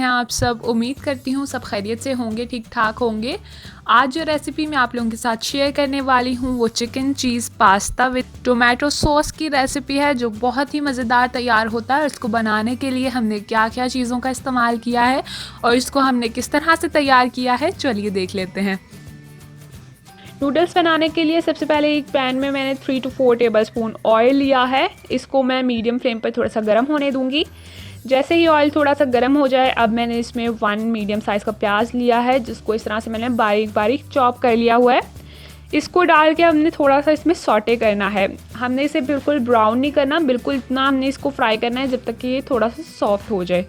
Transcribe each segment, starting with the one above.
हैं आप सब। उम्मीद करती हूँ सब खैरियत से होंगे, ठीक ठाक होंगे। आज जो रेसिपी मैं आप लोगों के साथ शेयर करने वाली हूँ वो chicken cheese pasta with tomato sauce की रेसिपी है, जो बहुत ही मज़ेदार तैयार होता है। इसको बनाने के लिए हमने क्या क्या चीज़ों का इस्तेमाल किया है और इसको हमने किस तरह से तैयार किया है, चलिए देख लेते हैं। नूडल्स बनाने के लिए सबसे पहले एक पैन में मैंने 3 to 4 टेबलस्पून ऑयल लिया है। इसको मैं मीडियम फ्लेम पर थोड़ा सा गर्म होने दूंगी। जैसे ही ऑयल थोड़ा सा गर्म हो जाए, अब मैंने इसमें 1 मीडियम साइज़ का प्याज लिया है, जिसको इस तरह से मैंने बारीक बारीक चॉप कर लिया हुआ है। इसको डाल के हमने थोड़ा सा इसमें सॉटे करना है। हमने इसे बिल्कुल ब्राउन नहीं करना, बिल्कुल इतना हमने इसको फ्राई करना है जब तक कि ये थोड़ा सा सॉफ्ट हो जाए।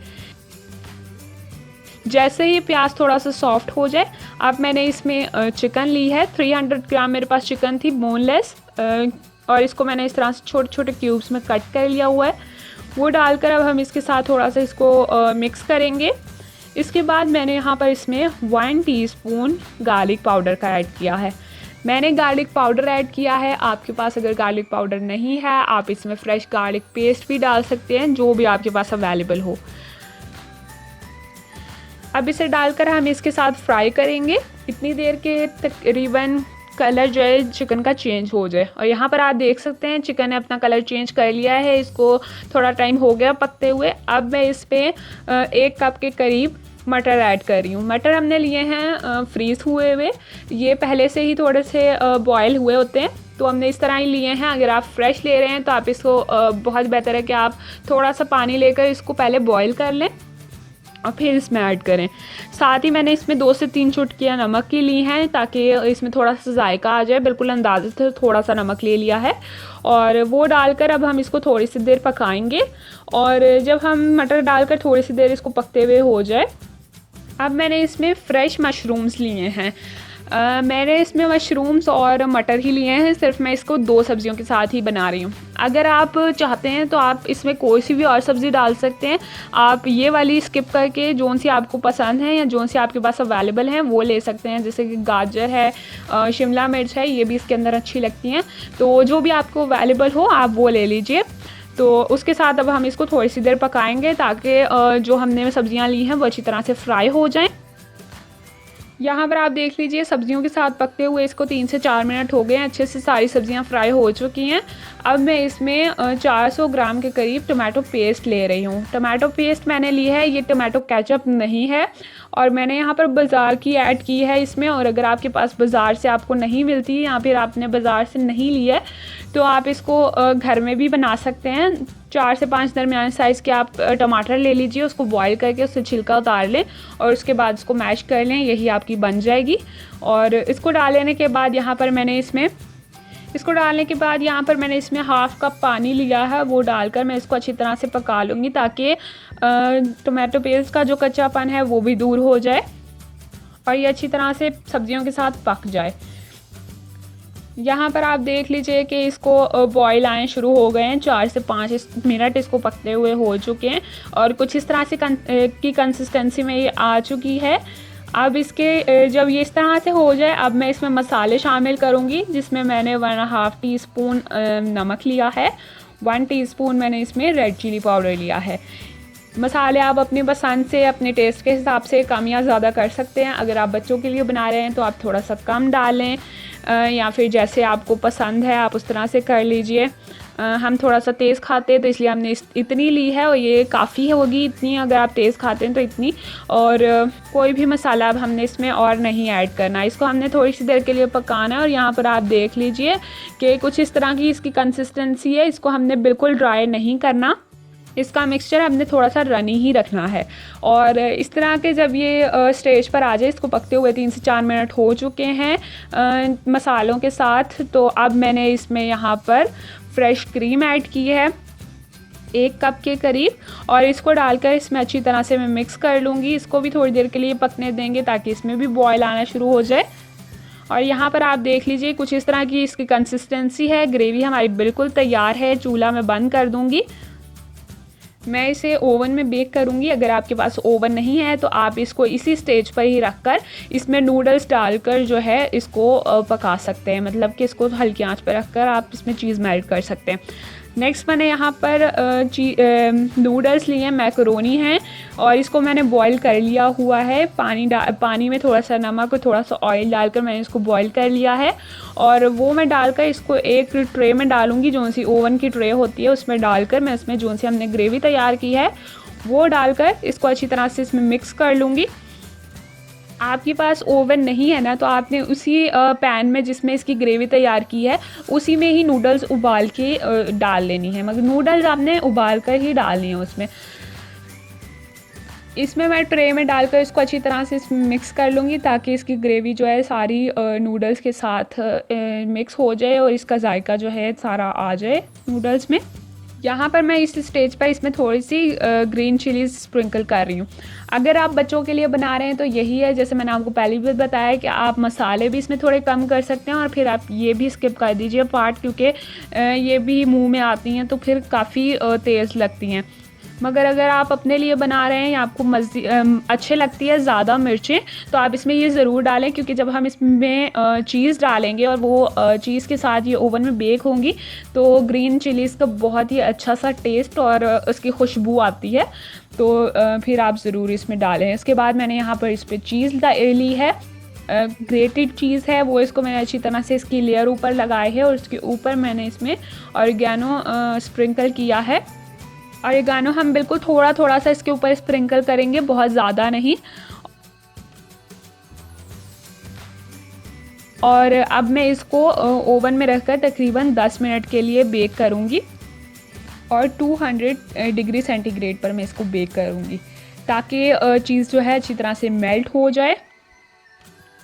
जैसे ही प्याज थोड़ा सा सॉफ्ट हो जाए, अब मैंने इसमें चिकन ली है। 300 ग्राम मेरे पास चिकन थी, बोनलेस, और इसको मैंने इस तरह से छोटे छोटे क्यूब्स में कट कर लिया हुआ है। वो डालकर अब हम इसके साथ थोड़ा सा इसको मिक्स करेंगे। इसके बाद मैंने यहाँ पर इसमें 1 टीस्पून गार्लिक पाउडर का ऐड किया है। मैंने गार्लिक पाउडर ऐड किया है। आपके पास अगर गार्लिक पाउडर नहीं है, आप इसमें फ्रेश गार्लिक पेस्ट भी डाल सकते हैं, जो भी आपके पास अवेलेबल हो। अब इसे डालकर हम इसके साथ फ्राई करेंगे इतनी देर के तकरीबन कलर जो है चिकन का चेंज हो जाए। और यहाँ पर आप देख सकते हैं चिकन ने अपना कलर चेंज कर लिया है। इसको थोड़ा टाइम हो गया पकते हुए। अब मैं इस पर 1 कप के करीब मटर ऐड कर रही हूँ। मटर हमने लिए हैं फ्रीज़ हुए हुए, ये पहले से ही थोड़े से बॉयल हुए होते हैं, तो हमने इस तरह ही लिए हैं। अगर आप फ्रेश ले रहे हैं तो आप इसको बहुत बेहतर है कि आप थोड़ा सा पानी लेकर इसको पहले बॉयल कर लें और फिर इसमें ऐड करें। साथ ही मैंने इसमें 2 से 3 चुटकियाँ नमक की ली हैं, ताकि इसमें थोड़ा सा जायका आ जाए। बिल्कुल अंदाजे से थोड़ा सा नमक ले लिया है और वो डालकर अब हम इसको थोड़ी सी देर पकाएंगे। और जब हम मटर डालकर थोड़ी सी देर इसको पकते हुए हो जाए, अब मैंने इसमें फ़्रेश मशरूम्स लिए हैं। मैंने इसमें मशरूम्स और मटर ही लिए हैं। सिर्फ मैं इसको 2 सब्जियों के साथ ही बना रही हूँ। अगर आप चाहते हैं तो आप इसमें कोई सी भी और सब्ज़ी डाल सकते हैं। आप ये वाली स्किप करके जोन सी आपको पसंद है या जोन सी आपके पास अवेलेबल हैं वो ले सकते हैं। जैसे कि गाजर है, शिमला मिर्च है, ये भी इसके अंदर अच्छी लगती हैं। तो जो भी आपको अवेलेबल हो आप वो ले लीजिए। तो उसके साथ अब हम इसको थोड़ी सी देर पकाएंगे, ताकि जो हमने सब्जियां ली हैं वो अच्छी तरह से फ्राई हो जाएं। यहाँ पर आप देख लीजिए सब्जियों के साथ पकते हुए इसको 3 से 4 मिनट हो गए हैं। अच्छे से सारी सब्जियाँ फ्राई हो चुकी हैं। अब मैं इसमें 400 ग्राम के करीब टमाटो पेस्ट ले रही हूँ। टमाटो पेस्ट मैंने ली है, ये टमाटो केचप नहीं है। और मैंने यहाँ पर बाज़ार की ऐड की है इसमें। और अगर आपके पास बाज़ार से आपको नहीं मिलती या फिर आपने बाज़ार से नहीं लिया है, तो आप इसको घर में भी बना सकते हैं। 4 से 5 दरमियाने साइज़ के आप टमाटर ले लीजिए, उसको बॉईल करके उससे छिलका उतार लें और उसके बाद उसको मैश कर लें, यही आपकी बन जाएगी। और इसको डाल लेने के बाद यहाँ पर मैंने इसमें हाफ़ कप पानी लिया है। वो डालकर मैं इसको अच्छी तरह से पका लूँगी, ताकि टमाटो पेस्ट का जो कच्चापन है वो भी दूर हो जाए और ये अच्छी तरह से सब्जियों के साथ पक जाए। यहाँ पर आप देख लीजिए कि इसको बॉईल आए शुरू हो गए हैं। 4 से 5 मिनट इसको पकते हुए हो चुके हैं और कुछ इस तरह से की कंसिस्टेंसी में ये आ चुकी है। अब इसके जब ये इस तरह से हो जाए, अब मैं इसमें मसाले शामिल करूँगी, जिसमें मैंने 1.5 टीस्पून नमक लिया है। 1 टीस्पून मैंने इसमें रेड चिली पाउडर लिया है। मसाले आप अपनी पसंद से, अपने टेस्ट के हिसाब से कम या ज़्यादा कर सकते हैं। अगर आप बच्चों के लिए बना रहे हैं तो आप थोड़ा सा कम डालें, या फिर जैसे आपको पसंद है आप उस तरह से कर लीजिए। हम थोड़ा सा तेज़ खाते हैं तो इसलिए हमने इतनी ली है और ये काफ़ी होगी इतनी। अगर आप तेज़ खाते हैं तो इतनी। और कोई भी मसाला अब हमने इसमें और नहीं ऐड करना। इसको हमने थोड़ी सी देर के लिए पकाना है। और यहाँ पर आप देख लीजिए कि कुछ इस तरह की इसकी कंसिस्टेंसी है। इसको हमने बिल्कुल ड्राई नहीं करना, इसका मिक्सचर हमने थोड़ा सा रनी ही रखना है। और इस तरह के जब ये स्टेज पर आ जाए, इसको पकते हुए 3 से 4 मिनट हो चुके हैं मसालों के साथ, तो अब मैंने इसमें यहाँ पर फ्रेश क्रीम ऐड की है 1 कप के करीब। और इसको डालकर इसमें अच्छी तरह से मैं मिक्स कर लूँगी। इसको भी थोड़ी देर के लिए पकने देंगे, ताकि इसमें भी बॉयल आना शुरू हो जाए। और यहाँ पर आप देख लीजिए कुछ इस तरह की इसकी कंसिस्टेंसी है। ग्रेवी हमारी बिल्कुल तैयार है। चूल्हा मैं बंद कर दूँगी। मैं इसे ओवन में बेक करूँगी। अगर आपके पास ओवन नहीं है तो आप इसको इसी स्टेज पर ही रखकर इसमें नूडल्स डालकर जो है इसको पका सकते हैं। मतलब कि इसको हल्की आंच पर रखकर आप इसमें चीज़ मेल्ट कर सकते हैं। नेक्स्ट मैंने यहाँ पर नूडल्स लिए हैं, मैकरोनी हैं, और इसको मैंने बॉईल कर लिया हुआ है। पानी में थोड़ा सा नमक और थोड़ा सा ऑयल डालकर मैंने इसको बॉईल कर लिया है, और वो मैं डालकर इसको एक ट्रे में डालूँगी, जो सी ओवन की ट्रे होती है उसमें डालकर मैं इसमें जो सी हमने ग्रेवी तैयार की है वो डालकर इसको अच्छी तरह से इसमें मिक्स कर लूँगी। आपके पास ओवन नहीं है ना, तो आपने उसी पैन में जिसमें इसकी ग्रेवी तैयार की है उसी में ही नूडल्स उबाल के डाल लेनी है, मगर नूडल्स आपने उबाल कर ही डालनी है उसमें। इसमें मैं ट्रे में डालकर इसको अच्छी तरह से इसमें मिक्स कर लूँगी, ताकि इसकी ग्रेवी जो है सारी नूडल्स के साथ मिक्स हो जाए और इसका जायका जो है सारा आ जाए नूडल्स में। यहाँ पर मैं इस स्टेज पर इसमें थोड़ी सी ग्रीन चिलीज स्प्रिंकल कर रही हूँ। अगर आप बच्चों के लिए बना रहे हैं तो यही है, जैसे मैंने आपको पहले भी बताया कि आप मसाले भी इसमें थोड़े कम कर सकते हैं, और फिर आप ये भी स्किप कर दीजिए पार्ट, क्योंकि ये भी मुंह में आती हैं तो फिर काफ़ी तेज़ लगती हैं। मगर अगर आप अपने लिए बना रहे हैं या आपको अच्छे लगती है ज़्यादा मिर्चें, तो आप इसमें ये ज़रूर डालें, क्योंकि जब हम इसमें चीज़ डालेंगे और वो चीज़ के साथ ये ओवन में बेक होंगी तो ग्रीन चिलीज़ का बहुत ही अच्छा सा टेस्ट और उसकी खुशबू आती है, तो फिर आप ज़रूर इसमें डालें। इसके बाद मैंने यहाँ पर इस पर चीज़ ली है, ग्रेटेड चीज़ है वो, इसको मैंने अच्छी तरह से इसकी लेयर ऊपर लगाई है, और उसके ऊपर मैंने इसमें ऑरिगेनो स्प्रिंकल किया है। ऑरिगेनो हम बिल्कुल थोड़ा थोड़ा सा इसके ऊपर स्प्रिंकल करेंगे, बहुत ज़्यादा नहीं। और अब मैं इसको ओवन में रखकर तकरीबन 10 मिनट के लिए बेक करूँगी, और 200 डिग्री सेंटीग्रेड पर मैं इसको बेक करूँगी, ताकि चीज़ जो है अच्छी तरह से मेल्ट हो जाए।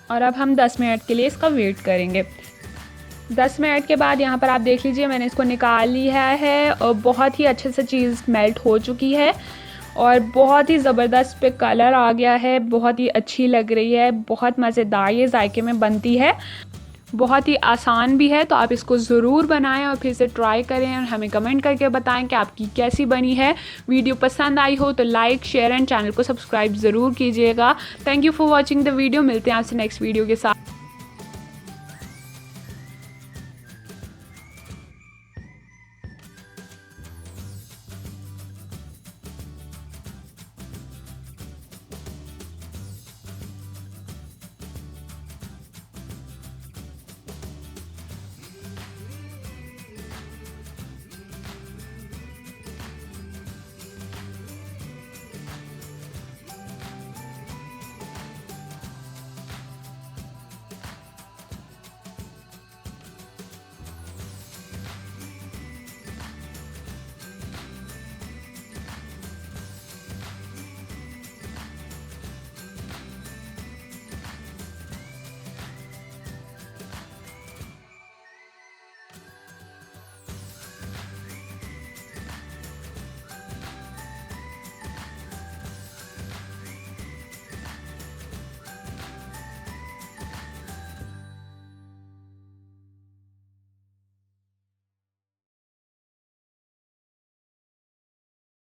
और अब हम 10 मिनट के लिए इसका वेट करेंगे। 10 मिनट के बाद यहाँ पर आप देख लीजिए मैंने इसको निकाल लिया है, और बहुत ही अच्छे से चीज़ मेल्ट हो चुकी है, और बहुत ही ज़बरदस्त पे कलर आ गया है, बहुत ही अच्छी लग रही है, बहुत मज़ेदार ये जायके में बनती है, बहुत ही आसान भी है। तो आप इसको ज़रूर बनाएं और फिर से ट्राई करें, और हमें कमेंट करके बताएं कि आपकी कैसी बनी है। वीडियो पसंद आई हो तो लाइक, शेयर एंड चैनल को सब्सक्राइब ज़रूर कीजिएगा। Thank you for watching the video. मिलते हैं आपसे नेक्स्ट वीडियो के साथ।